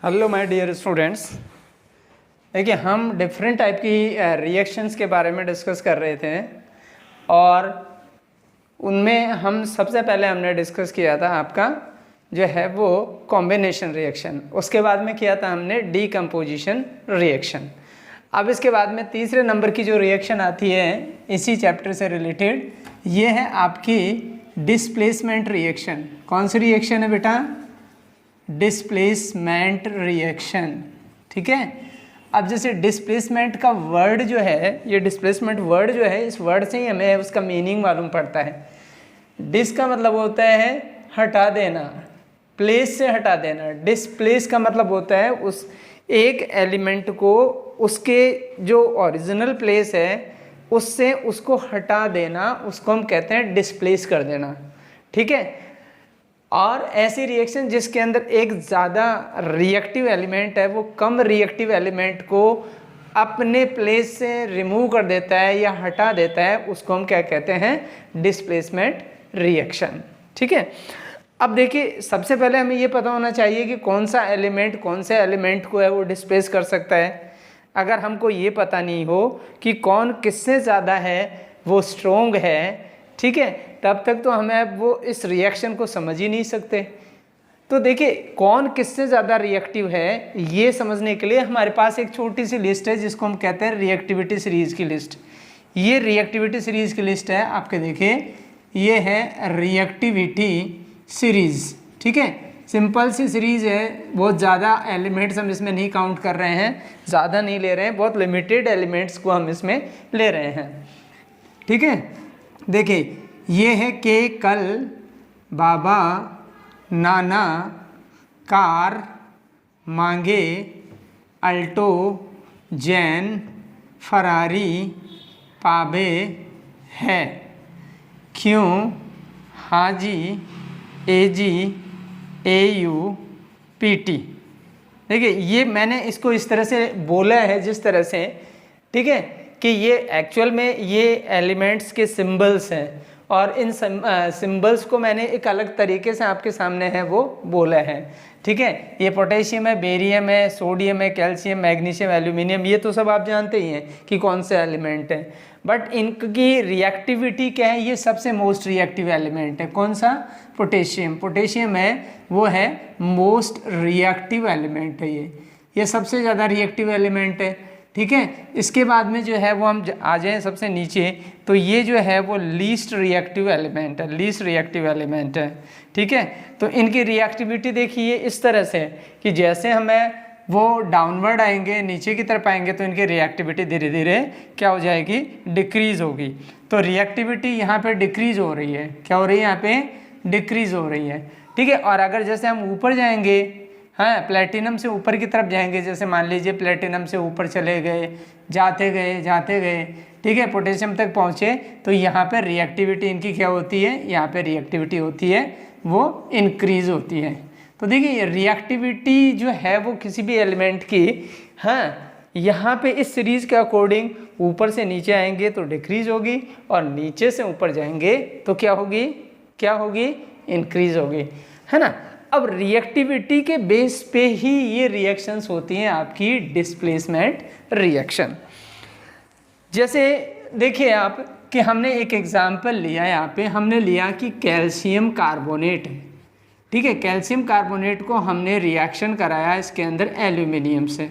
Hello my dear students. देखिए, हम different type की रिएक्शंस के बारे में डिस्कस कर रहे थे और उनमें हम सबसे पहले हमने डिस्कस किया था आपका जो है वो कॉम्बिनेशन रिएक्शन। उसके बाद में किया था हमने डीकम्पोजिशन रिएक्शन। अब इसके बाद में तीसरे नंबर की जो रिएक्शन आती है इसी चैप्टर से रिलेटेड, ये है आपकी डिस्प्लेसमेंट रिएक्शन। कौन सी रिएक्शन है बेटा? Displacement reaction. ठीक है। अब जैसे डिस्प्लेसमेंट का वर्ड जो है, ये डिस्प्लेसमेंट वर्ड जो है, इस वर्ड से ही हमें उसका मीनिंग मालूम पड़ता है। डिस का मतलब होता है हटा देना, प्लेस से हटा देना। डिस्प्लेस का मतलब होता है उस एक एलिमेंट को उसके जो ओरिजिनल प्लेस है उससे उसको हटा देना, उसको हम कहते हैं डिस्प्लेस कर देना। ठीक है। और ऐसी रिएक्शन जिसके अंदर एक ज़्यादा रिएक्टिव एलिमेंट है वो कम रिएक्टिव एलिमेंट को अपने प्लेस से रिमूव कर देता है या हटा देता है, उसको हम क्या कहते हैं? Displacement reaction. ठीक है। अब देखिए, सबसे पहले हमें ये पता होना चाहिए कि कौन सा एलिमेंट कौन से एलिमेंट को है वो डिस्प्लेस कर सकता है। अगर हमको ये पता नहीं हो कि कौन किससे ज़्यादा है, वो स्ट्रोंग है, ठीक है, तब तक तो हमें वो इस रिएक्शन को समझ ही नहीं सकते। तो देखिए, कौन किससे ज़्यादा रिएक्टिव है ये समझने के लिए हमारे पास एक छोटी सी लिस्ट है जिसको हम कहते हैं रिएक्टिविटी सीरीज़ की लिस्ट। ये रिएक्टिविटी सीरीज़ की लिस्ट है आपके। देखिए, ये है रिएक्टिविटी सीरीज़। ठीक है। सिंपल सी सीरीज़ है, बहुत ज़्यादा एलिमेंट्स हम इसमें नहीं काउंट कर रहे हैं, ज़्यादा नहीं ले रहे हैं, बहुत लिमिटेड एलिमेंट्स को हम इसमें ले रहे हैं। ठीक है। देखिए, ये है के कल, बाबा, नाना, कार, मांगे, अल्टो, जैन, फरारी, पाबे, है, क्यों, हाजी, एजी, एयू, पीटी। देखिए, ये मैंने इसको इस तरह से बोला है जिस तरह से, ठीक है, कि ये एक्चुअल में ये एलिमेंट्स के सिंबल्स हैं और इन सिंबल्स को मैंने एक अलग तरीके से आपके सामने है वो बोला है। ठीक है। ये पोटेशियम है, बेरियम है, सोडियम है, कैल्शियम, मैग्नीशियम, एल्यूमिनियम, ये तो सब आप जानते ही हैं कि कौन से एलिमेंट हैं। बट इनकी रिएक्टिविटी क्या है? ये सबसे मोस्ट रिएक्टिव एलिमेंट है। कौन सा? पोटेशियम। पोटेशियम है वो है मोस्ट रिएक्टिव एलिमेंट है। ये सबसे ज़्यादा रिएक्टिव एलिमेंट है। ठीक है। इसके बाद में जो है वो हम आ जाएं सबसे नीचे, तो ये जो है वो लीस्ट रिएक्टिव एलिमेंट है, लीस्ट रिएक्टिव एलिमेंट है। ठीक है। तो इनकी रिएक्टिविटी देखिए इस तरह से कि जैसे हमें वो डाउनवर्ड आएंगे, नीचे की तरफ आएंगे, तो इनकी रिएक्टिविटी धीरे धीरे क्या हो जाएगी? डिक्रीज होगी। तो रिएक्टिविटी यहाँ पे डिक्रीज हो रही है। क्या हो रही है? यहाँ पे डिक्रीज हो रही है। ठीक है। और अगर जैसे हम ऊपर जाएंगे, हाँ, प्लेटिनम से ऊपर की तरफ जाएंगे, जैसे मान लीजिए प्लेटिनम से ऊपर चले गए, जाते गए, ठीक है, पोटेशियम तक पहुँचे, तो यहाँ पे रिएक्टिविटी इनकी क्या होती है? यहाँ पे रिएक्टिविटी होती है वो इंक्रीज होती है। तो देखिए, रिएक्टिविटी जो है वो किसी भी एलिमेंट की, हाँ, यहाँ पे इस सीरीज़ के अकॉर्डिंग ऊपर से नीचे आएंगे तो डिक्रीज होगी और नीचे से ऊपर जाएंगे तो क्या होगी? क्या होगी? इंक्रीज होगी, है ना। अब रिएक्टिविटी के बेस पे ही ये रिएक्शंस होती हैं आपकी डिस्प्लेसमेंट रिएक्शन। जैसे देखिए आप कि हमने एक एग्जांपल लिया, यहाँ पे हमने लिया कि कैल्शियम कार्बोनेट है। ठीक है। कैल्शियम कार्बोनेट को हमने रिएक्शन कराया इसके अंदर एल्यूमिनियम से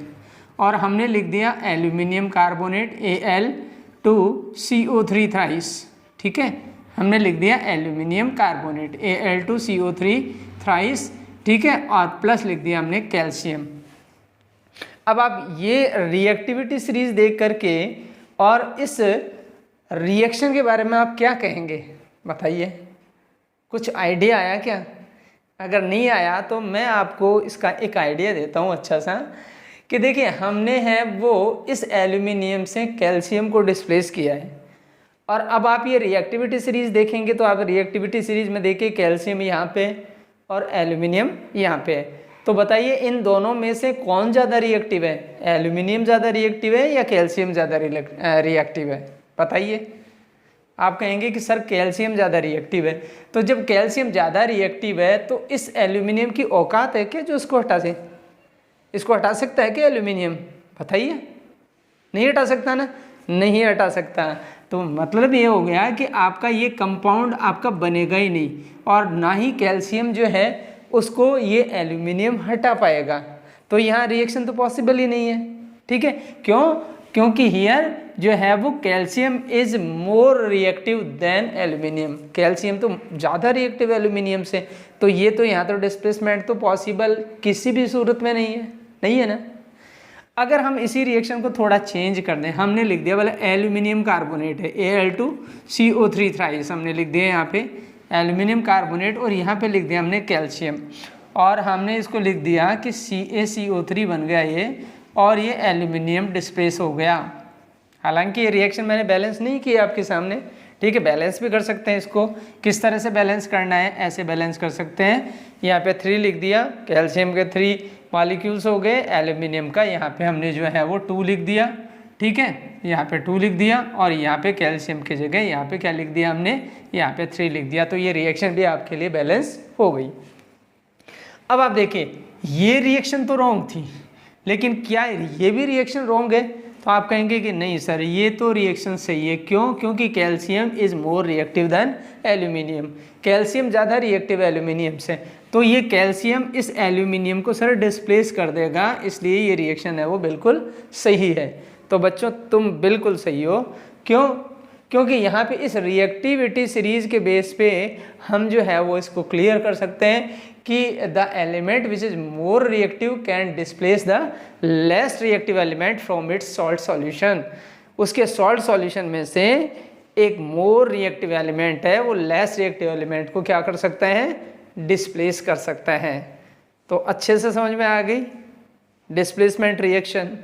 और हमने लिख दिया एल्यूमिनियम कार्बोनेट Al2CO3 थ्राइस। ठीक है। हमने लिख दिया एल्यूमिनियम कार्बोनेट Al2CO3 थ्राइस। ठीक है। और प्लस लिख दिया हमने कैल्शियम। अब आप ये रिएक्टिविटी सीरीज देख करके और इस रिएक्शन के बारे में आप क्या कहेंगे? बताइए, कुछ आइडिया आया क्या? अगर नहीं आया तो मैं आपको इसका एक आइडिया देता हूँ अच्छा सा, कि देखिए हमने है वो इस एल्यूमिनियम से कैल्शियम को डिस्प्लेस किया है और अब आप ये रिएक्टिविटी सीरीज देखेंगे तो आप रिएक्टिविटी सीरीज में देखिए कैल्शियम यहाँ पे और एल्यूमिनियम यहाँ पे है। तो बताइए इन दोनों में से कौन ज़्यादा रिएक्टिव है? एल्यूमिनियम ज़्यादा रिएक्टिव है या कैल्शियम ज़्यादा रिएक्टिव है? बताइए। आप कहेंगे कि सर कैल्शियम ज़्यादा रिएक्टिव है। तो जब कैल्शियम ज़्यादा रिएक्टिव है तो इस एल्यूमिनियम की औकात है क्या जो इसको हटा दे? इसको हटा सकता है क्या एल्यूमिनियम? बताइए, नहीं हटा सकता ना, नहीं हटा सकता। तो मतलब ये हो गया कि आपका ये कंपाउंड आपका बनेगा ही नहीं, और ना ही कैल्शियम जो है उसको ये एल्यूमिनियम हटा पाएगा। तो यहाँ रिएक्शन तो पॉसिबल ही नहीं है, ठीक है। क्यों? क्योंकि हियर जो है वो calcium is more reactive than aluminium, calcium तो ज़्यादा रिएक्टिव एल्यूमिनियम से। तो ये तो यहाँ तो डिस्प्लेसमेंट तो पॉसिबल किसी भी सूरत में नहीं है ना। अगर हम इसी रिएक्शन को थोड़ा चेंज कर दें, हमने लिख दिया बोले एल्यूमिनियम कार्बोनेट है Al2CO3 थ्राइस, हमने लिख दिया यहाँ पे एल्यूमिनियम कार्बोनेट, और यहाँ पे लिख दिया हमने कैल्शियम, और हमने इसको लिख दिया कि CaCO3 बन गया ये, और ये एल्यूमिनियम डिस्प्लेस हो गया। हालांकि ये रिएक्शन मैंने बैलेंस नहीं किया आपके सामने, ठीक है। बैलेंस भी कर सकते हैं, इसको किस तरह से बैलेंस करना है, ऐसे बैलेंस कर सकते हैं। यहाँ पे 3 लिख दिया, कैल्शियम के 3 मॉलिक्यूल्स हो गए, एल्यूमिनियम का यहाँ पे हमने जो है वो 2 लिख दिया, ठीक है। यहाँ पे 2 लिख दिया, और यहाँ पे कैल्शियम की जगह यहाँ पे क्या लिख दिया हमने, यहाँ पे 3 लिख दिया। तो ये रिएक्शन भी आपके लिए बैलेंस हो गई। अब आप देखिए, ये रिएक्शन तो रॉन्ग थी, लेकिन क्या ये भी रिएक्शन रॉन्ग है? तो आप कहेंगे कि नहीं सर, ये तो रिएक्शन सही है। क्यों? क्योंकि calcium is more reactive than aluminium, calcium ज़्यादा रिएक्टिव एल्यूमिनियम से। तो ये कैल्शियम इस एल्यूमिनियम को सर डिस्प्लेस कर देगा, इसलिए ये रिएक्शन है वो बिल्कुल सही है। तो बच्चों तुम बिल्कुल सही हो। क्यों? क्योंकि यहाँ पे इस रिएक्टिविटी सीरीज के बेस पे हम जो है वो इसको क्लियर कर सकते हैं कि the element which is more reactive can displace the less reactive element from its salt solution. उसके सॉल्ट सॉल्यूशन में से एक मोर रिएक्टिव एलिमेंट है, वो लेस रिएक्टिव एलिमेंट को क्या कर सकता है, डिस्प्लेस कर सकता है। तो अच्छे से समझ में आ गई डिस्प्लेसमेंट रिएक्शन।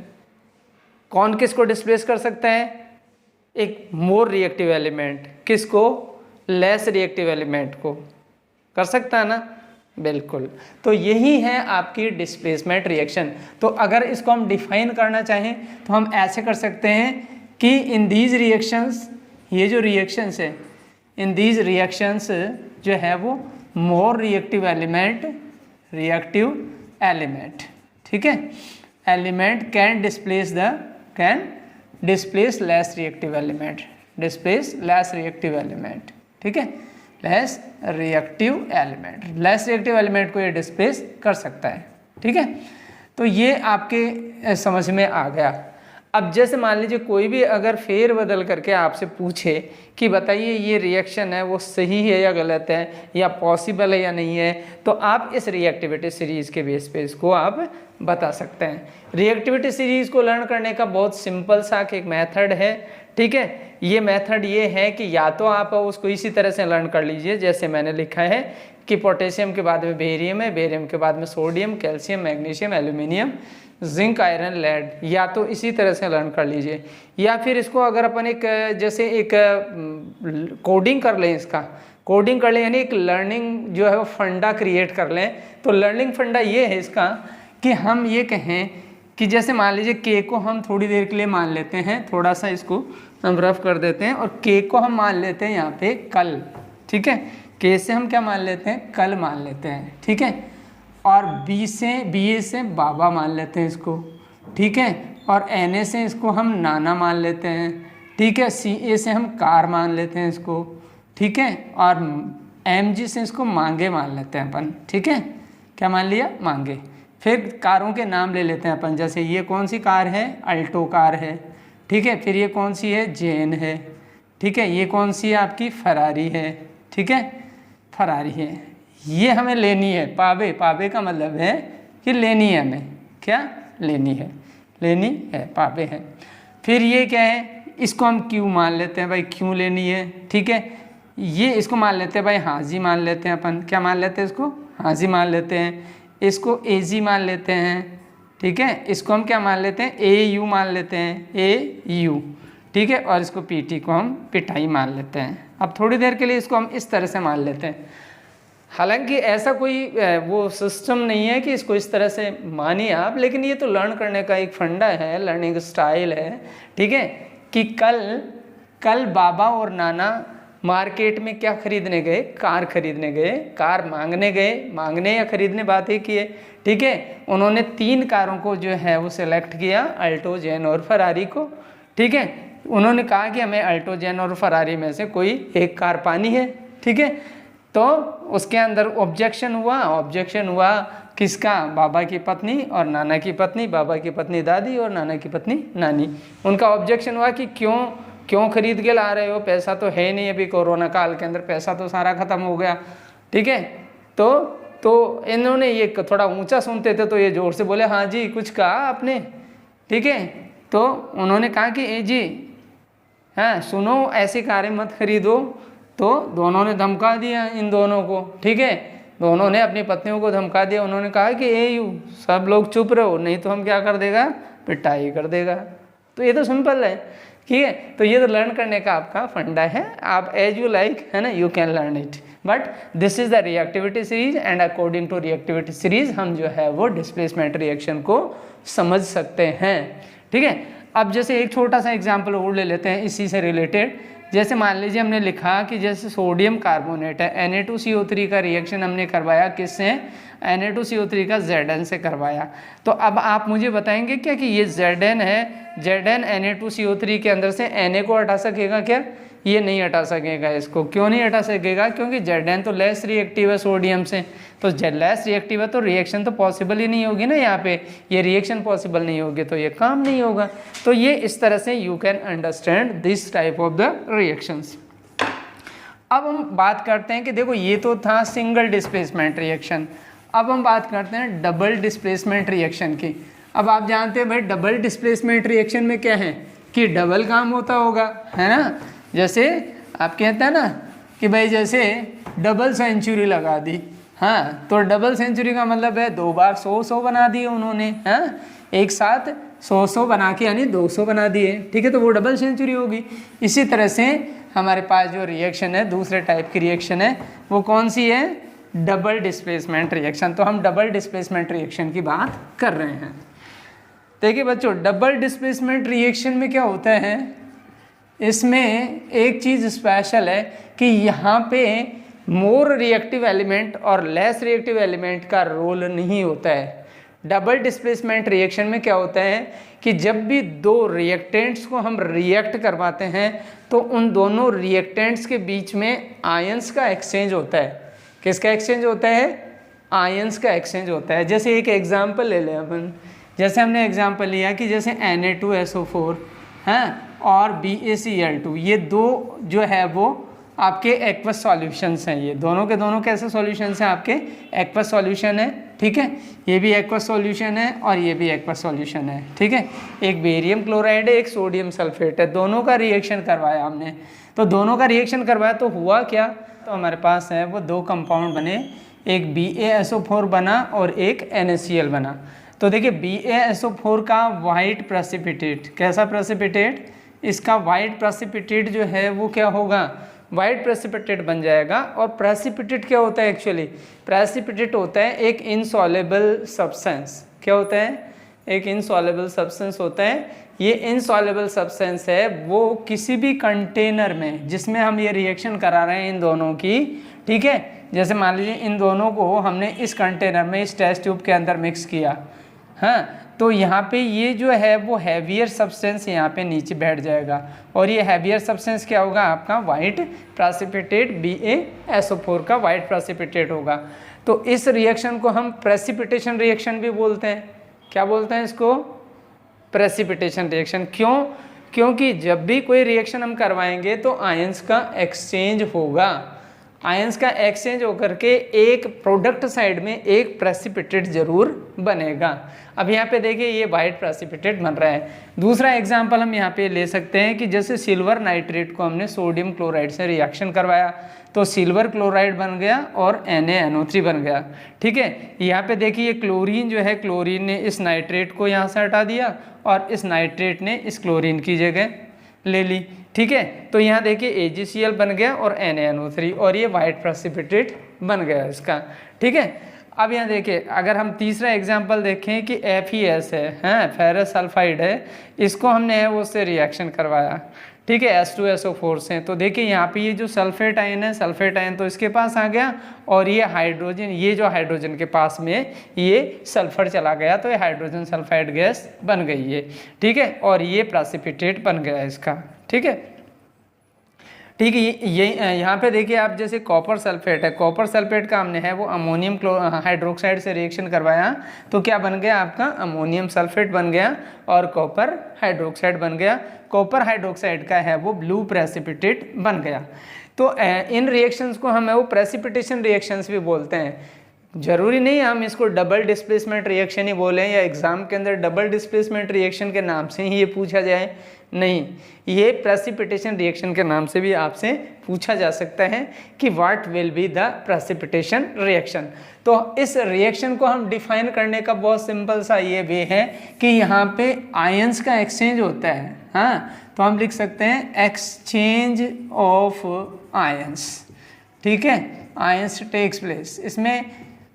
कौन किसको डिस्प्लेस कर सकता है? एक मोर रिएक्टिव एलिमेंट, किसको? लेस रिएक्टिव एलिमेंट को कर सकता है ना, बिल्कुल। तो यही है आपकी डिस्प्लेसमेंट रिएक्शन। तो अगर इसको हम डिफाइन करना चाहें तो हम ऐसे कर सकते हैं कि इन दीज रिएक्शंस, ये जो रिएक्शंस है, इन दीज रिएक्शंस जो है वो मोर रिएक्टिव एलिमेंट, ठीक है, element can displace less reactive element, ठीक है, लेस रिएक्टिव एलिमेंट को ये डिस्प्लेस कर सकता है, ठीक है। तो ये आपके समझ में आ गया। अब जैसे मान लीजिए कोई भी अगर फेर बदल करके आपसे पूछे कि बताइए ये रिएक्शन है वो सही है या गलत है, या पॉसिबल है या नहीं है, तो आप इस रिएक्टिविटी सीरीज़ के बेस पे इसको आप बता सकते हैं। रिएक्टिविटी सीरीज़ को लर्न करने का बहुत सिंपल सा एक मेथड है, ठीक है। ये मेथड ये है कि या तो आप उसको इसी तरह से लर्न कर लीजिए जैसे मैंने लिखा है कि पोटेशियम के बाद में बेरियम है, बेरियम के बाद में sodium, calcium, magnesium, aluminium, zinc, iron, lead, या तो इसी तरह से लर्न कर लीजिए। या फिर इसको अगर अपन एक जैसे एक कोडिंग कर लें, इसका कोडिंग कर लें, यानी एक लर्निंग जो है वो फंडा क्रिएट कर लें। तो लर्निंग फंडा ये है इसका कि हम ये कहें कि जैसे मान लीजिए के को हम थोड़ी देर के लिए मान लेते हैं, थोड़ा सा इसको हम रफ कर देते हैं, और के को हम मान लेते हैं यहाँ पे कल, ठीक है। के से हम क्या मान लेते हैं, कल मान लेते हैं, ठीक है। और बी ए से बाबा मान लेते हैं इसको, ठीक है। और एन ए से इसको हम नाना मान लेते हैं, ठीक है। सी ए से हम कार मान लेते हैं इसको, ठीक है। और एम जी से इसको मांगे मान लेते हैं अपन, ठीक है। क्या मान लिया, मांगे। फिर कारों के नाम ले लेते हैं अपन, जैसे ये कौन सी कार है, अल्टो कार है, ठीक है। फिर ये कौन सी है, जेन है, ठीक है। ये कौन सी है आपकी, फरारी है, ठीक है, फरारी है। ये हमें लेनी है, पावे, पावे का मतलब है कि लेनी है हमें, क्या लेनी है, पावे है। फिर ये क्या है, इसको हम क्यों मान लेते हैं भाई, क्यों लेनी है, ठीक है। ये इसको मान लेते हैं भाई हाजी मान लेते हैं अपन, क्या मान लेते हैं इसको, हाजी मान लेते हैं। इसको एजी मान लेते हैं, ठीक है। इसको हम क्या मान लेते हैं, ए यू मान लेते हैं, ए यू, ठीक है। और इसको पीटी को हम पिटाई मान लेते हैं। अब थोड़ी देर के लिए इसको हम इस तरह से मान लेते हैं। हालांकि ऐसा कोई वो सिस्टम नहीं है कि इसको इस तरह से मानिए आप, लेकिन ये तो लर्न करने का एक फंडा है, लर्निंग स्टाइल है, ठीक है। कि कल बाबा और नाना मार्केट में क्या खरीदने गए, कार खरीदने गए, कार मांगने गए, मांगने या खरीदने बात ही की है, ठीक है। उन्होंने 3 कारों को जो है वो सिलेक्ट किया, अल्टो, जेन और फरारी को, ठीक है। उन्होंने कहा कि हमें अल्टो, जेन और फरारी में से कोई एक कार पानी है, ठीक है। तो उसके अंदर ऑब्जेक्शन हुआ किसका, बाबा की पत्नी और नाना की पत्नी, बाबा की पत्नी दादी और नाना की पत्नी नानी। उनका ऑब्जेक्शन हुआ कि क्यों खरीद के ला रहे हो, पैसा तो है नहीं, अभी कोरोना काल के अंदर पैसा तो सारा ख़त्म हो गया, ठीक है। तो इन्होंने ये थोड़ा ऊंचा सुनते थे तो ये ज़ोर से बोले, हाँ जी कुछ कहा आपने, ठीक है। तो उन्होंने कहा कि ए जी हाँ सुनो, ऐसी कारें मत खरीदो। तो दोनों ने धमका दिया इन दोनों को, ठीक है। दोनों ने अपनी पत्नियों को धमका दिया। उन्होंने कहा कि सब लोग चुप रहो, नहीं तो हम क्या कर देगा, पिटाई कर देगा। तो ये तो सिंपल है, ठीक है। तो ये तो लर्न करने का आपका फंडा है, आप एज यू लाइक, है ना, you can learn it, but this is the reactivity series and according to reactivity series हम जो है वो डिस्प्लेसमेंट रिएक्शन को समझ सकते हैं, ठीक है। अब जैसे एक छोटा सा एग्जाम्पल और ले लेते हैं इसी से रिलेटेड। जैसे मान लीजिए हमने लिखा कि जैसे सोडियम कार्बोनेट है, Na2CO3 का रिएक्शन हमने करवाया किससे, Na2CO3 का Zn से करवाया। तो अब आप मुझे बताएंगे क्या कि ये Zn है, Zn Na2CO3 के अंदर से Na को हटा सकेगा क्या, ये नहीं हटा सकेगा। इसको क्यों नहीं हटा सकेगा, क्योंकि Zn तो लेस रिएक्टिव है सोडियम से, तो लेस रिएक्टिव है तो रिएक्शन तो पॉसिबल ही नहीं होगी ना, यहाँ पे ये रिएक्शन पॉसिबल नहीं होगी तो ये काम नहीं होगा। तो ये इस तरह से you can understand this type of the reactions. अब हम बात करते हैं कि देखो ये तो था सिंगल डिस्प्लेसमेंट रिएक्शन, अब हम बात करते हैं डबल डिस्प्लेसमेंट रिएक्शन की। अब आप जानते हैं भाई डबल डिस्प्लेसमेंट रिएक्शन में क्या है कि डबल काम होता होगा, है ना। जैसे आप कहते हैं ना कि भाई जैसे डबल सेंचुरी लगा दी, हाँ, तो डबल सेंचुरी का मतलब है 2 बार 100 बना दिए उन्होंने, हाँ, एक साथ 100 बना के यानी 200 बना दिए, ठीक है। तो वो डबल सेंचुरी होगी। इसी तरह से हमारे पास जो रिएक्शन है, दूसरे टाइप की रिएक्शन है, वो कौन सी है, डबल डिस्प्लेसमेंट रिएक्शन। तो हम डबल डिस्प्लेसमेंट रिएक्शन की बात कर रहे हैं। देखिए बच्चों, डबल डिस्प्लेसमेंट रिएक्शन में क्या होता है, इसमें एक चीज़ स्पेशल है कि यहाँ पे मोर रिएक्टिव एलिमेंट और लेस रिएक्टिव एलिमेंट का रोल नहीं होता है। डबल डिस्प्लेसमेंट रिएक्शन में क्या होता है कि जब भी 2 रिएक्टेंट्स को हम रिएक्ट करवाते हैं तो उन दोनों रिएक्टेंट्स के बीच में आयंस का एक्सचेंज होता है। किसका एक्सचेंज होता है, आयंस का एक्सचेंज होता है। जैसे एक एग्जाम्पल ले लें अपन, जैसे हमने एग्जाम्पल लिया कि जैसे Na2SO4 हैं और BaCl2, ये 2 जो है वो आपके एक्वस सॉल्यूशंस हैं। ये दोनों के दोनों कैसे सॉल्यूशंस हैं, आपके एक्वस सॉल्यूशन है, ठीक है। ये भी एक्वस सॉल्यूशन है और ये भी एक्वस सॉल्यूशन है, ठीक है। एक बेरियम क्लोराइड है, एक सोडियम सल्फेट है, दोनों का रिएक्शन करवाया हमने। तो दोनों का रिएक्शन करवाया तो हुआ क्या, तो हमारे पास है वो 2 कंपाउंड बने, एक BaSO4 बना और एक NaCl बना। तो देखिए BaSO4 का वाइट प्रेसिपिटेट, कैसा प्रेसिपिटेट, इसका वाइट प्रेसिपिटेट जो है वो क्या होगा, वाइट प्रेसिपिटेट बन जाएगा। और प्रेसिपिटेट क्या होता है, एक्चुअली प्रेसिपिटेट होता है एक इनसॉल्युबल सब्सटेंस। क्या होता है, एक इनसॉल्युबल सब्सटेंस होता है। ये इनसॉल्युबल सब्सटेंस है वो किसी भी कंटेनर में जिसमें हम ये रिएक्शन करा रहे हैं इन दोनों की, ठीक है। जैसे मान लीजिए इन दोनों को हमने इस कंटेनर में, इस टेस्ट ट्यूब के अंदर मिक्स किया, हाँ, तो यहाँ पे ये जो है वो हैवियर सब्सटेंस यहाँ पे नीचे बैठ जाएगा और ये हैवियर सब्सटेंस क्या होगा, आपका वाइट प्रेसिपिटेट BaSO4 का वाइट प्रेसिपिटेट होगा। तो इस रिएक्शन को हम प्रेसिपिटेशन रिएक्शन भी बोलते हैं। क्या बोलते हैं इसको, प्रेसिपिटेशन रिएक्शन। क्यों, क्योंकि जब भी कोई रिएक्शन हम करवाएंगे तो आयंस का एक्सचेंज होगा। आयंस का एक्सचेंज होकर के एक प्रोडक्ट साइड में एक प्रेसिपिटेट जरूर बनेगा। अब यहाँ पे देखिए ये वाइट प्रेसिपिटेट बन रहा है। दूसरा एग्जांपल हम यहाँ पे ले सकते हैं कि जैसे सिल्वर नाइट्रेट को हमने सोडियम क्लोराइड से रिएक्शन करवाया तो सिल्वर क्लोराइड बन गया और NaNO3 बन गया, ठीक है। यहाँ पे देखिए क्लोरीन जो है, क्लोरीन ने इस नाइट्रेट को यहाँ से हटा दिया और इस नाइट्रेट ने इस क्लोरीन की जगह ले ली, ठीक है। तो यहाँ देखिए AgCl बन गया और NaNO3 और ये वाइट प्रेसिपिटेट बन गया इसका, ठीक है। अब यहाँ देखिए अगर हम तीसरा एग्जांपल देखें कि FeS है, फेरस सल्फाइड है, इसको हमने है वो उससे रिएक्शन करवाया, ठीक है, H2SO4 से। तो देखिए यहाँ पे ये जो सल्फेट आयन है, सल्फेट आयन तो इसके पास आ गया, और ये हाइड्रोजन, ये जो हाइड्रोजन के पास में ये सल्फर चला गया, तो ये हाइड्रोजन सल्फाइड गैस बन गई है। ठीक है, और ये प्रेसिपिटेट बन गया इसका। ठीक है, ठीक है, ये यहाँ पे देखिए आप, जैसे कॉपर सल्फेट है, कॉपर सल्फेट का हमने है वो अमोनियम हाइड्रोक्साइड से रिएक्शन करवाया, तो क्या बन गया आपका अमोनियम सल्फेट बन गया और कॉपर हाइड्रोक्साइड बन गया। कॉपर हाइड्रोक्साइड का है वो ब्लू प्रेसिपिटेट बन गया। तो इन रिएक्शंस को हम है वो प्रेसिपिटेशन रिएक्शंस भी बोलते हैं। जरूरी नहीं हम इसको डबल डिस्प्लेसमेंट रिएक्शन ही बोलें या एग्जाम के अंदर डबल डिस्प्लेसमेंट रिएक्शन के नाम से ही ये पूछा जाए, नहीं, ये प्रेसिपिटेशन रिएक्शन के नाम से भी आपसे पूछा जा सकता है कि what will be the precipitation reaction. तो इस रिएक्शन को हम डिफाइन करने का बहुत सिंपल सा ये वे है कि यहाँ पे आयंस का एक्सचेंज होता है। हाँ, तो हम लिख सकते हैं एक्सचेंज ऑफ आयंस। ठीक है, आयंस टेक्स प्लेस, इसमें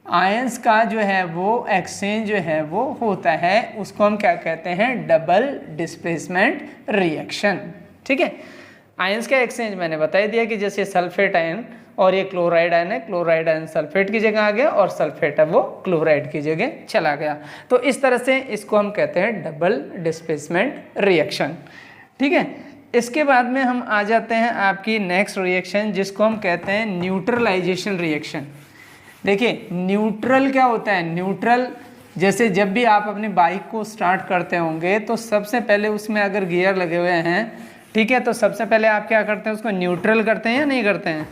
आयंस का जो है वो एक्सचेंज जो है वो होता है, उसको हम क्या कहते हैं, डबल डिस्प्लेसमेंट रिएक्शन। ठीक है, आयंस का एक्सचेंज मैंने बता दिया कि जैसे सल्फेट आयन और ये क्लोराइड आयन है, क्लोराइड आयन सल्फेट की जगह आ गया और सल्फेट है वो क्लोराइड की जगह चला गया। तो इस तरह से इसको हम कहते हैं डबल डिस्प्लेसमेंट रिएक्शन। ठीक है, इसके बाद में हम आ जाते हैं आपकी नेक्स्ट रिएक्शन, जिसको हम कहते हैं न्यूट्रलाइजेशन रिएक्शन। देखिए न्यूट्रल क्या होता है, न्यूट्रल जैसे जब भी आप अपनी बाइक को स्टार्ट करते होंगे तो सबसे पहले उसमें अगर गियर लगे हुए हैं, ठीक है, तो सबसे पहले आप क्या करते हैं, उसको न्यूट्रल करते हैं या नहीं करते हैं,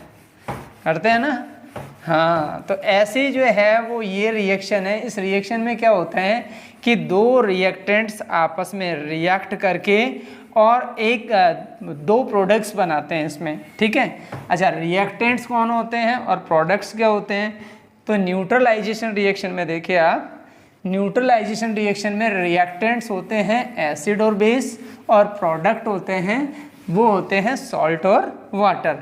करते हैं ना। हाँ, तो ऐसे जो है वो ये रिएक्शन है। इस रिएक्शन में क्या होता है कि दो रिएक्टेंट्स आपस में रिएक्ट करके और दो प्रोडक्ट्स बनाते हैं इसमें। ठीक है, अच्छा, रिएक्टेंट्स कौन होते हैं और प्रोडक्ट्स क्या होते हैं। तो न्यूट्रलाइजेशन रिएक्शन में देखिए आप, न्यूट्रलाइजेशन रिएक्शन में रिएक्टेंट्स होते हैं एसिड और बेस, और प्रोडक्ट होते हैं वो होते हैं सॉल्ट और वाटर।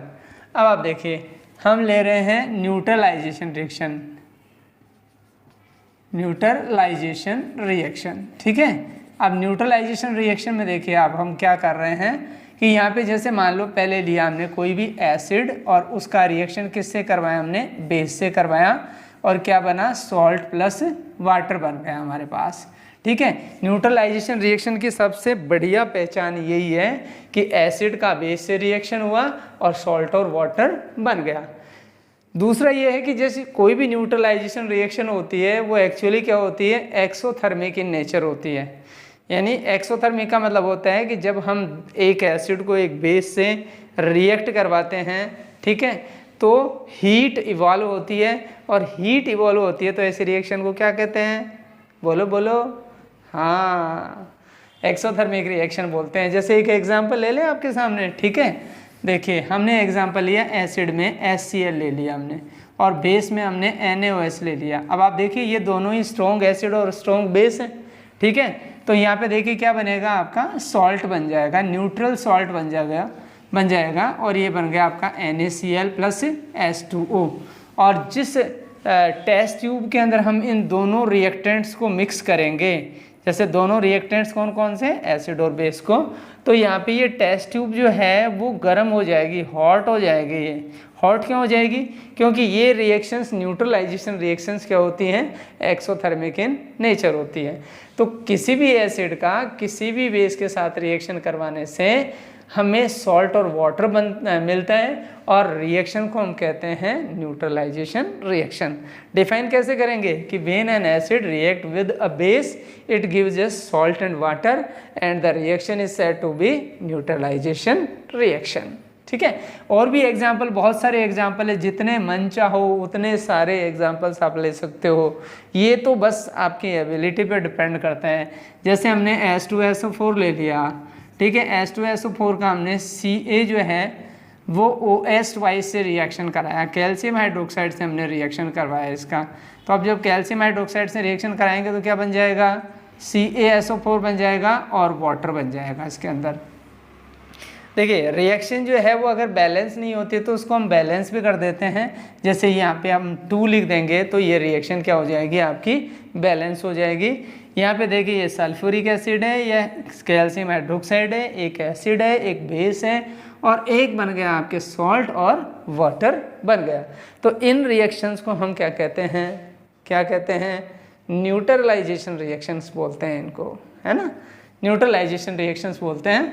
अब आप देखिए हम ले रहे हैं न्यूट्रलाइजेशन रिएक्शन, न्यूट्रलाइजेशन रिएक्शन। ठीक है, अब न्यूट्रलाइजेशन रिएक्शन में देखिए आप हम क्या कर रहे हैं कि यहाँ पे जैसे मान लो पहले लिया हमने कोई भी एसिड और उसका रिएक्शन किससे करवाया, हमने बेस से करवाया, और क्या बना, सॉल्ट प्लस वाटर बन गया हमारे पास। ठीक है, न्यूट्रलाइजेशन रिएक्शन की सबसे बढ़िया पहचान यही है कि एसिड का बेस से रिएक्शन हुआ और सॉल्ट और वाटर बन गया। दूसरा ये है कि जैसे कोई भी न्यूट्रलाइजेशन रिएक्शन होती है वो एक्चुअली क्या होती है, एक्सोथर्मिक इन नेचर होती है। यानी एक्सोथर्मिक का मतलब होता है कि जब हम एक एसिड को एक बेस से रिएक्ट करवाते हैं, ठीक है, तो हीट इवॉल्व होती है, और हीट इवॉल्व होती है तो ऐसे रिएक्शन को क्या कहते हैं, बोलो बोलो, हाँ, एक्सोथर्मिक रिएक्शन बोलते हैं। जैसे एक एग्जांपल ले लें आपके सामने। ठीक है, देखिए हमने एग्जांपल लिया, एसिड में HCl ले लिया हमने, और बेस में हमने NaOH ले लिया। अब आप देखिए ये दोनों ही स्ट्रॉन्ग एसिड और स्ट्रॉन्ग बेस है। ठीक है, तो यहाँ पे देखिए क्या बनेगा, आपका सॉल्ट बन जाएगा, न्यूट्रल सॉल्ट बन जाएगा, और ये बन गया आपका NaCl प्लस H2O। और जिस टेस्ट ट्यूब के अंदर हम इन दोनों रिएक्टेंट्स को मिक्स करेंगे, जैसे दोनों रिएक्टेंट्स कौन कौन से, एसिड और बेस को, तो यहाँ पे ये टेस्ट ट्यूब जो है वो गर्म हो जाएगी, हॉट हो जाएगी। ये हॉट क्यों हो जाएगी, क्योंकि ये रिएक्शंस, न्यूट्रलाइजेशन रिएक्शंस क्या होती हैं, एक्सोथर्मिक इन नेचर होती है। तो किसी भी एसिड का किसी भी बेस के साथ रिएक्शन करवाने से हमें सॉल्ट और वाटर मिलता है, और रिएक्शन को हम कहते हैं न्यूट्रलाइजेशन रिएक्शन। डिफाइन कैसे करेंगे कि when an acid react with a base it gives us salt and water and the reaction is said to be neutralization reaction. ठीक है, और भी एग्जाम्पल, बहुत सारे एग्जाम्पल है, जितने मन चाहो उतने सारे एग्जाम्पल्स आप ले सकते हो। ये तो बस आपकी एबिलिटी पे डिपेंड करता है। जैसे हमने H2SO4 ले लिया, ठीक है, H2SO4 का हमने Ca जो है वो OH ट्वाइस से रिएक्शन कराया, कैल्शियम हाइड्रोक्साइड से हमने रिएक्शन करवाया इसका। तो अब जब कैल्शियम हाइड्रोक्साइड से रिएक्शन कराएंगे तो क्या बन जाएगा, CaSO4 बन जाएगा और वाटर बन जाएगा इसके अंदर। देखिए रिएक्शन जो है वो अगर बैलेंस नहीं होती तो उसको हम बैलेंस भी कर देते हैं। जैसे यहाँ पे हम 2 लिख देंगे तो ये रिएक्शन क्या हो जाएगी आपकी बैलेंस हो जाएगी। यहाँ पे देखिए ये सल्फ्यूरिक एसिड है, यह कैल्शियम हाइड्रोक्साइड है, एक एसिड है, एक बेस है और एक बन गया आपके सॉल्ट और वाटर बन गया। तो इन रिएक्शंस को हम क्या कहते हैं, क्या कहते हैं, न्यूट्रलाइजेशन रिएक्शंस बोलते हैं इनको, है ना, न्यूट्रलाइजेशन रिएक्शंस बोलते हैं।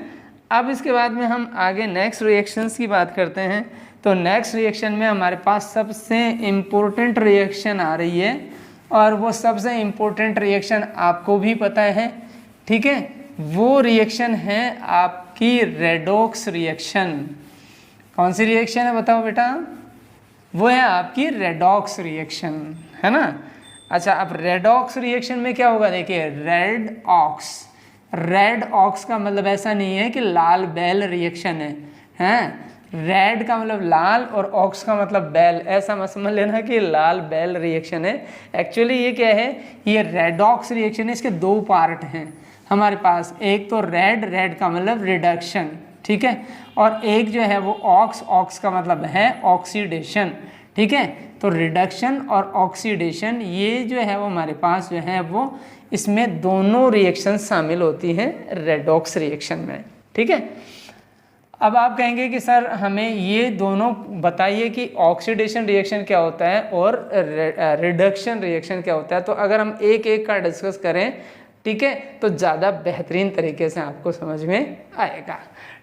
अब इसके बाद में हम आगे नेक्स्ट रिएक्शंस की बात करते हैं। तो नेक्स्ट रिएक्शन में हमारे पास सबसे इम्पोर्टेंट रिएक्शन आ रही है और वो सबसे इम्पोर्टेंट रिएक्शन आपको भी पता है, ठीक है, वो रिएक्शन है आपकी रेडॉक्स रिएक्शन। कौन सी रिएक्शन है बताओ बेटा? वो है आपकी रेडॉक्स रिएक्शन, है ना। अच्छा, अब रेडॉक्स रिएक्शन में क्या होगा, देखिए रेड ऑक्स, रेड ऑक्स का मतलब ऐसा नहीं है कि लाल बैल रिएक्शन है, हैं, रेड का मतलब लाल और ऑक्स का मतलब बैल, ऐसा मत समझ लेना कि लाल बैल रिएक्शन है। एक्चुअली ये क्या है, ये रेडॉक्स रिएक्शन है, इसके 2 पार्ट हैं हमारे पास। एक तो रेड, रेड का मतलब रिडक्शन, ठीक है, और एक जो है वो ऑक्स, ऑक्स का मतलब है ऑक्सीडेशन, ठीक है। तो रिडक्शन और ऑक्सीडेशन ये जो है वो हमारे पास जो है वो इसमें दोनों रिएक्शन शामिल होती हैं रेडॉक्स रिएक्शन में, ठीक है। अब आप कहेंगे कि सर हमें ये दोनों बताइए कि ऑक्सीडेशन रिएक्शन क्या होता है और रिडक्शन रिएक्शन क्या होता है। तो अगर हम एक एक का डिस्कस करें, ठीक है, तो ज़्यादा बेहतरीन तरीके से आपको समझ में आएगा,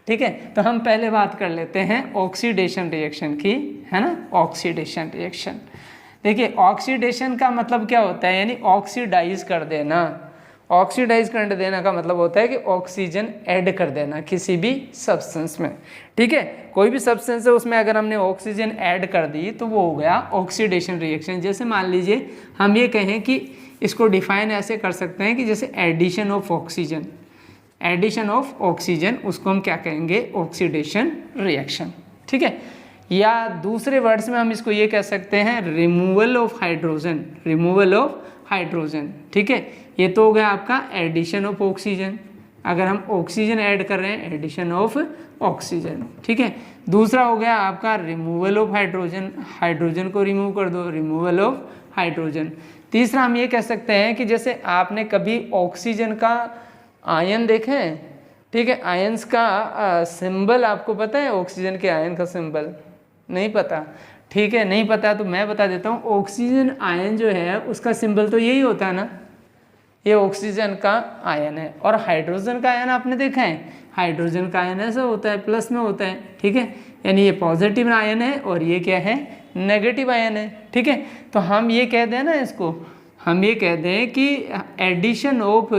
ठीक है। तो हम पहले बात कर लेते हैं ऑक्सीडेशन रिएक्शन की, है ना। ऑक्सीडेशन रिएक्शन, देखिए ऑक्सीडेशन का मतलब क्या होता है, यानी ऑक्सीडाइज कर देना। ऑक्सीडाइज कर देना का मतलब होता है कि ऑक्सीजन ऐड कर देना किसी भी सब्सटेंस में, ठीक है। कोई भी सब्सटेंस है उसमें अगर हमने ऑक्सीजन ऐड कर दी तो वो हो गया ऑक्सीडेशन रिएक्शन। जैसे मान लीजिए हम ये कहें कि इसको डिफाइन ऐसे कर सकते हैं कि जैसे addition of oxygen, addition of oxygen, उसको हम क्या कहेंगे, ऑक्सीडेशन रिएक्शन, ठीक है। या दूसरे वर्ड्स में हम इसको ये कह सकते हैं removal of hydrogen, removal of hydrogen, ठीक है। ये तो हो गया आपका एडिशन ऑफ ऑक्सीजन, अगर हम ऑक्सीजन ऐड कर रहे हैं एडिशन ऑफ ऑक्सीजन, ठीक है। दूसरा हो गया आपका रिमूवल ऑफ हाइड्रोजन, हाइड्रोजन को रिमूव कर दो, रिमूवल ऑफ हाइड्रोजन। तीसरा हम ये कह सकते हैं कि जैसे आपने कभी ऑक्सीजन का आयन देखे हैं, ठीक है, आयन्स का सिंबल आपको पता है, ऑक्सीजन के आयन का सिंबल नहीं पता, ठीक है, नहीं पता तो मैं बता देता हूँ। ऑक्सीजन आयन जो है उसका सिंबल तो यही होता है ना, ये ऑक्सीजन का आयन है। और हाइड्रोजन का आयन आपने देखा है, हाइड्रोजन का आयन ऐसा होता है, प्लस में होता है, ठीक है, यानी ये पॉजिटिव आयन है और ये क्या है, नेगेटिव आयन है, ठीक है। तो हम ये कह दें ना इसको, हम ये कह दें कि एडिशन ऑफ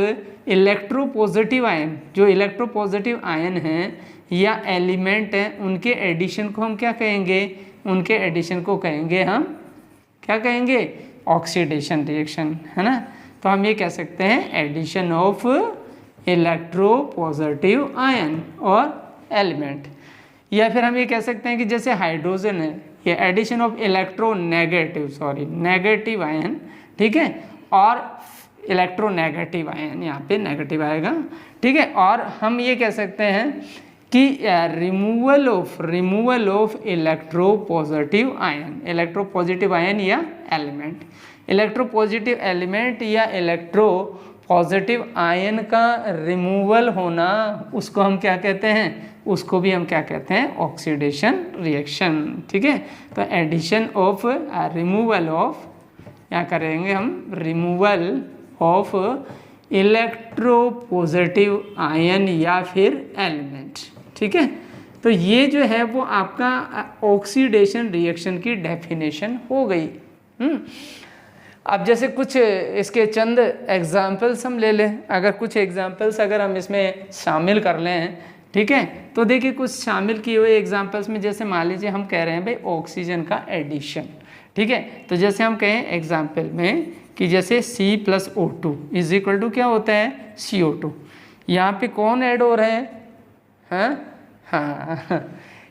इलेक्ट्रोपॉजिटिव आयन, जो इलेक्ट्रोपॉजिटिव आयन हैं या एलिमेंट हैं, उनके एडिशन को हम क्या कहेंगे, उनके एडिशन को कहेंगे हम क्या कहेंगे, ऑक्सीडेशन रिएक्शन, है ना। तो हम ये कह सकते हैं एडिशन ऑफ इलेक्ट्रोपॉजिटिव आयन और एलिमेंट। या फिर हम ये कह सकते हैं कि जैसे हाइड्रोजन है, ये addition of electronegative, sorry negative ion, ठीक है, और इलेक्ट्रोनेगेटिव आयन, यहाँ पे नेगेटिव आएगा, ठीक है। और हम ये कह सकते हैं कि removal of electropositive ion, electropositive ion या एलिमेंट, इलेक्ट्रोपॉजिटिव एलिमेंट या इलेक्ट्रोपॉजिटिव आयन का रिमूवल होना, उसको हम क्या कहते हैं, उसको भी हम क्या कहते हैं, ऑक्सीडेशन रिएक्शन, ठीक है। तो एडिशन ऑफ रिमूवल ऑफ, क्या करेंगे हम, रिमूवल ऑफ इलेक्ट्रोपॉजिटिव आयन या फिर एलिमेंट, ठीक है। तो ये जो है वो आपका ऑक्सीडेशन रिएक्शन की डेफिनेशन हो गई। अब जैसे कुछ इसके चंद एग्जाम्पल्स हम ले लें, अगर कुछ एग्जाम्पल्स अगर हम इसमें शामिल कर लें, ठीक है, तो देखिए कुछ शामिल किए हुए एग्जाम्पल्स में जैसे मान लीजिए हम कह रहे हैं भाई ऑक्सीजन का एडिशन, ठीक है। तो जैसे हम कहें एग्जाम्पल में कि जैसे C+O2 इज इक्वल टू क्या होता है, CO2, यहाँ पे कौन ऐड हो रहा है, हाँ,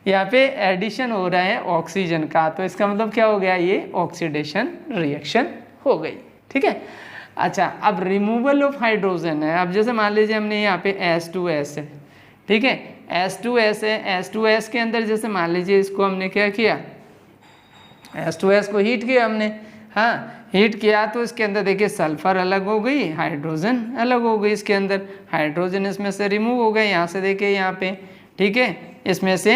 यहाँ पे एडिशन हो रहा है ऑक्सीजन का, तो इसका मतलब क्या हो गया, ये ऑक्सीडेशन रिएक्शन हो गई, ठीक है। अच्छा, अब रिमूवल ऑफ हाइड्रोजन है, अब जैसे मान लीजिए हमने यहाँ पे H2S है, ठीक है, H2S है, H2S के अंदर जैसे मान लीजिए इसको हमने क्या किया, H2S को हीट किया हमने, हाँ हीट किया तो इसके अंदर देखिए सल्फर अलग हो गई, हाइड्रोजन अलग हो गई, इसके अंदर हाइड्रोजन इसमें से रिमूव हो गए, यहाँ से देखिए यहाँ पे, ठीक है, इसमें से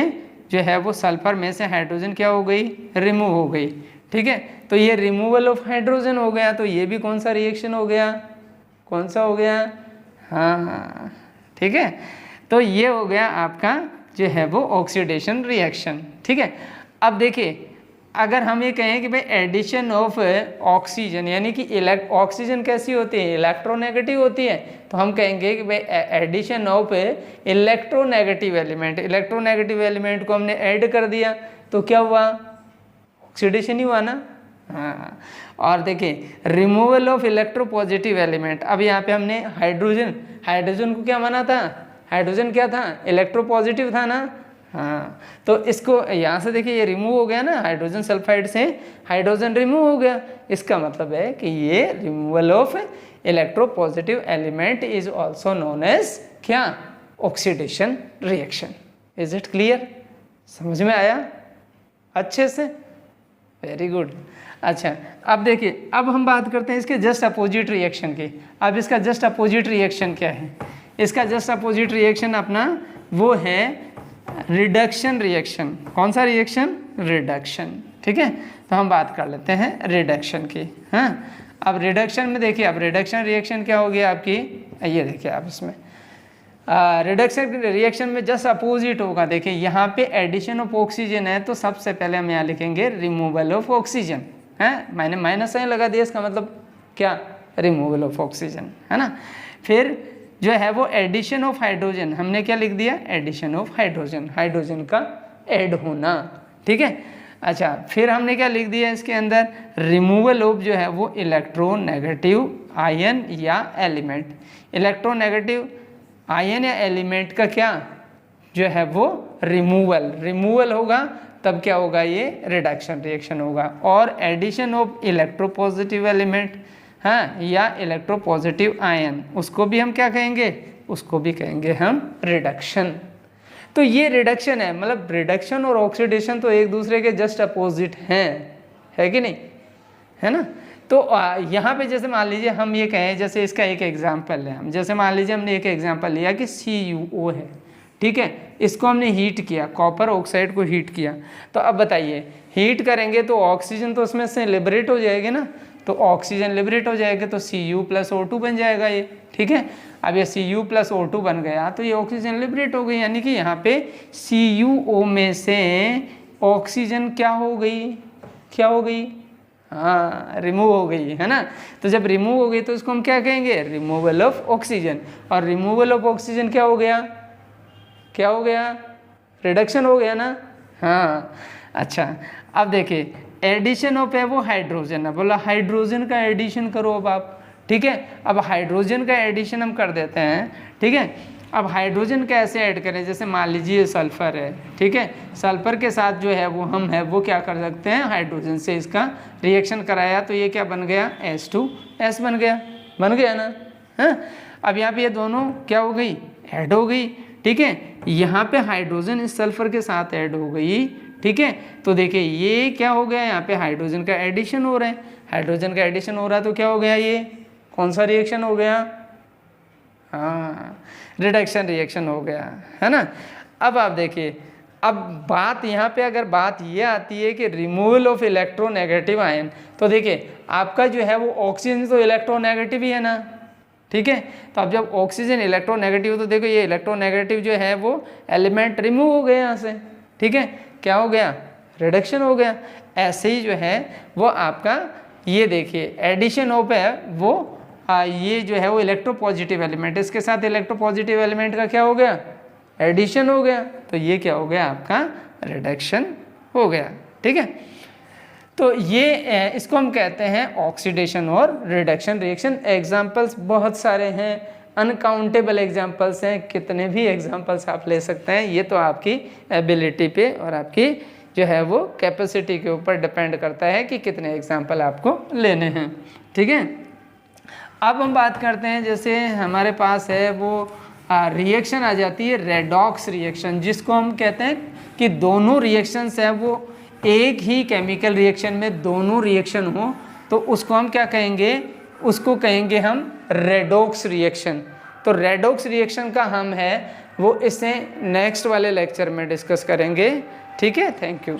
जो है वो सल्फर में से हाइड्रोजन क्या हो गई, रिमूव हो गई, ठीक है। तो ये रिमूवल ऑफ हाइड्रोजन हो गया, तो ये भी कौन सा रिएक्शन हो गया, कौन सा हो गया, हाँ ठीक है। तो ये हो गया आपका जो है वो ऑक्सीडेशन रिएक्शन, ठीक है। अब देखिए अगर हम ये कहें कि भाई एडिशन ऑफ ऑक्सीजन, यानी कि ऑक्सीजन कैसी होती है, इलेक्ट्रोनेगेटिव होती है, तो हम कहेंगे कि भाई addition of electronegative element, electronegative element को हमने ऐड कर दिया तो क्या हुआ, ऑक्सीडेशन ही हुआ ना, हाँ। और देखिए रिमूवल ऑफ इलेक्ट्रोपॉजिटिव एलिमेंट, अब यहाँ पे हमने हाइड्रोजन को क्या माना था, हाइड्रोजन क्या था, इलेक्ट्रोपॉजिटिव था ना, हाँ। तो इसको यहाँ से देखिए ये रिमूव हो गया ना, हाइड्रोजन सल्फाइड से हाइड्रोजन रिमूव हो गया, इसका मतलब है कि ये removal of electropositive element is also known as क्या, oxidation reaction. Is it clear, समझ में आया अच्छे से, वेरी गुड। अच्छा अब देखिए, अब हम बात करते हैं इसके जस्ट अपोजिट रिएक्शन की। अब इसका जस्ट अपोजिट रिएक्शन क्या है, इसका जस्ट अपोजिट रिएक्शन अपना वो है रिडक्शन रिएक्शन। कौन सा रिएक्शन, रिडक्शन, ठीक है। तो हम बात कर लेते हैं रिडक्शन की, हाँ। अब रिडक्शन में देखिए, अब रिडक्शन रिएक्शन क्या हो गया आपकी, ये देखिए आप इसमें रिडक्शन रिएक्शन में जस्ट अपोजिट होगा। देखिए यहाँ पे एडिशन ऑफ ऑक्सीजन है, तो सबसे पहले हम यहाँ लिखेंगे रिमूवल ऑफ ऑक्सीजन, है, मैंने माइनस साइन लगा दिया, इसका मतलब क्या, रिमूवल ऑफ ऑक्सीजन, है ना। फिर जो है वो एडिशन ऑफ हाइड्रोजन, हमने क्या लिख दिया, एडिशन ऑफ हाइड्रोजन, हाइड्रोजन का ऐड होना, ठीक है। अच्छा फिर हमने क्या लिख दिया इसके अंदर, रिमूवल ऑफ जो है वो इलेक्ट्रोनेगेटिव आयन या एलिमेंट, इलेक्ट्रोनेगेटिव आयन या एलिमेंट का क्या जो है वो रिमूवल होगा, तब क्या होगा, ये रिडक्शन रिएक्शन होगा। और एडिशन ऑफ इलेक्ट्रोपॉजिटिव एलिमेंट, हाँ, या इलेक्ट्रोपॉजिटिव आयन, उसको भी हम क्या कहेंगे, उसको भी कहेंगे हम रिडक्शन। तो ये रिडक्शन है, मतलब रिडक्शन और ऑक्सीडेशन तो एक दूसरे के जस्ट अपोजिट हैं, है कि नहीं, है ना। तो यहाँ पे जैसे मान लीजिए हम ये कहें, जैसे इसका एक एग्जांपल है, हम जैसे मान लीजिए हमने एक एग्जांपल लिया कि CuO है, ठीक है, इसको हमने हीट किया, कॉपर ऑक्साइड को हीट किया, तो अब बताइए हीट करेंगे तो ऑक्सीजन तो उसमें से लिबरेट हो जाएगी ना, तो ऑक्सीजन लिबरेट हो जाएगा तो Cu+O2 बन जाएगा ये, ठीक है। अब ये Cu+O2 बन गया तो ये ऑक्सीजन लिबरेट हो गई, यानी कि यहाँ पे CuO में से ऑक्सीजन क्या हो गई, हाँ, रिमूव हो गई, है ना। तो जब रिमूव हो गई तो इसको हम क्या कहेंगे, रिमूवल ऑफ ऑक्सीजन। और रिमूवल ऑफ ऑक्सीजन क्या हो गया, रिडक्शन हो गया ना, हाँ। अच्छा अब देखिए एडिशन ऑफ है वो हाइड्रोजन है, बोला हाइड्रोजन का एडिशन करो अब आप, ठीक है। अब हाइड्रोजन का एडिशन हम कर देते हैं, ठीक है। अब हाइड्रोजन कैसे ऐड करें, जैसे मान लीजिए सल्फर है, ठीक है, सल्फर के साथ जो है वो क्या कर सकते हैं, हाइड्रोजन से इसका रिएक्शन कराया तो ये क्या बन गया, H2S बन गया ना, हाँ। अब यहाँ पे ये दोनों क्या हो गई, ऐड हो गई, ठीक है। यहाँ पे हाइड्रोजन इस सल्फर के साथ ऐड हो गई, ठीक है। तो देखिए ये क्या हो गया, यहाँ पे हाइड्रोजन का एडिशन हो रहा है, हाइड्रोजन का एडिशन हो रहा है तो क्या हो गया, ये कौन सा रिएक्शन हो गया, हाँ, रिडक्शन रिएक्शन हो गया, है ना। अब आप देखिए, अब बात यहाँ पे अगर बात ये आती है कि रिमूवल ऑफ इलेक्ट्रोनेगेटिव आयन, तो देखिए आपका जो है वो ऑक्सीजन तो इलेक्ट्रोनेगेटिव ही है ना, ठीक है। तो अब जब ऑक्सीजन इलेक्ट्रोनेगेटिव, तो देखो ये इलेक्ट्रोनेगेटिव जो है वो एलिमेंट रिमूव हो गए यहाँ से, ठीक है, क्या हो गया, रिडक्शन हो गया। ऐसे ही जो है वो आपका ये देखिए एडिशन ऑफ है वो ये जो है वो इलेक्ट्रोपॉजिटिव एलिमेंट, इसके साथ इलेक्ट्रोपॉजिटिव एलिमेंट का क्या हो गया, एडिशन हो गया, तो ये क्या हो गया, आपका रिडक्शन हो गया, ठीक है। तो ये इसको हम कहते हैं ऑक्सीडेशन और रिडक्शन रिएक्शन। एग्जाम्पल्स बहुत सारे हैं, अनकाउंटेबल एग्जाम्पल्स हैं, कितने भी एग्जाम्पल्स आप ले सकते हैं, ये तो आपकी एबिलिटी पे और आपकी जो है वो कैपेसिटी के ऊपर डिपेंड करता है कि कितने एग्जाम्पल आपको लेने हैं, ठीक है। अब हम बात करते हैं, जैसे हमारे पास है वो रिएक्शन आ जाती है रेडॉक्स रिएक्शन, जिसको हम कहते हैं कि दोनों रिएक्शंस हैं वो एक ही केमिकल रिएक्शन में दोनों रिएक्शन हो, तो उसको हम क्या कहेंगे, उसको कहेंगे हम रेडॉक्स रिएक्शन। तो रेडॉक्स रिएक्शन का हम है वो इसे नेक्स्ट वाले लेक्चर में डिस्कस करेंगे। ठीक है, थैंक यू।